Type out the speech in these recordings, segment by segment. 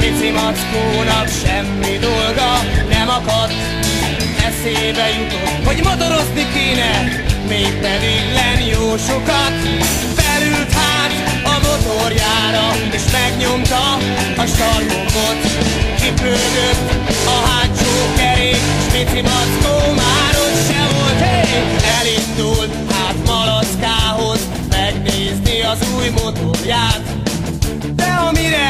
Pici mackónak semmi dolga nem akadt. Eszébe jutott, hogy motorozni kéne, mégpedig len jó sokat. Felült hát a motorjára, és megnyomta a startgombot. Kipörgött a hátsó kerék, s pici mackó már ott se volt. Hey! Elindult hát Malackához megnézni az új motorját. De amire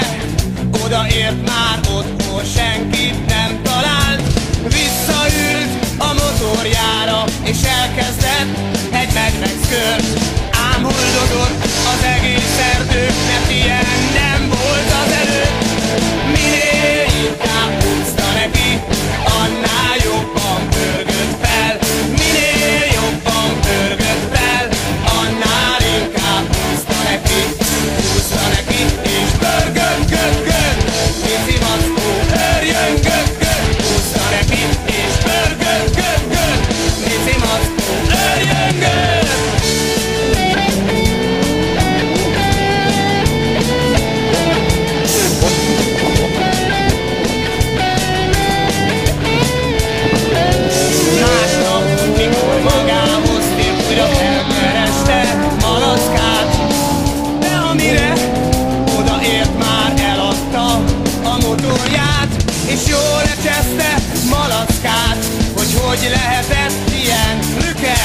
odaért, már otthon senkit nem talált. Visszaült a motorjára, és elkezdett egy Mad Max kört. Ám hullogott az egész erdő, mert ilyen nem volt az előtt. Minél inkább húzta neki, annál jobban pörgött fel. Minél jobban pörgött fel, annál inkább húzta neki. Húzta neki, és pörgött, gött, gött. Pici mackó örjöngött, gött. Húzta neki, és pörgött, gött, gött. Pici mackó örjöngött. Másnap, mikor magához tért, újra felkereste Malackát. De amire odaért, már eladta a motorját, és jól lecseszte Malackát, hogy lehetett ilyen lüke.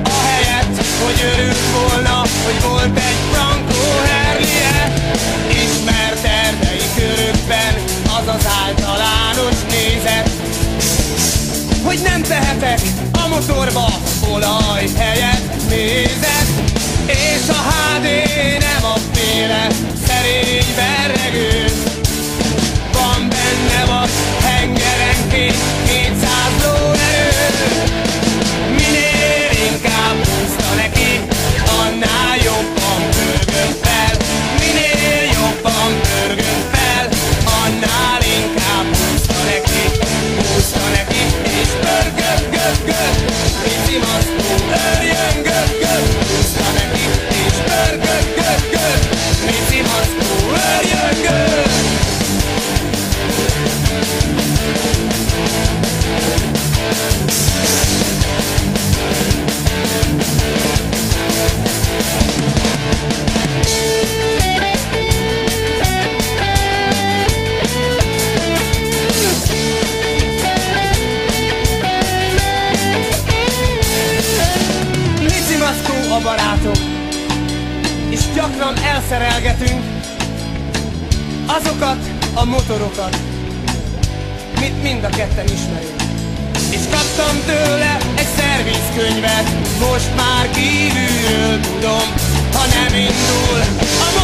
Ahelyett, hogy örült volna, hogy volt egy Frankó Harley-e. Ismert erdei körökben az az általános nézet, hogy nem tehetek a motorba olaj helyett mézet. És a HD nem a féle szerény verregő, van benne vas hengerenként 200 lóerő. Minél inkább húzta neki, annál jobban pörgött fel. Minél jobban pörgött fel, annál inkább húzta neki. Húzta neki, és pörgött, gött, gött. Pici mackó örjöngött, gött. Húzta neki, és pörgött, gött, gött. Pici mackó örjöngött. Pici mackó a barátok, és gyakran elszerelgetünk azokat a motorokat, mit mind a ketten ismerünk. És kaptam tőle egy szervizkönyvet, most már kívülről tudom, ha nem indul a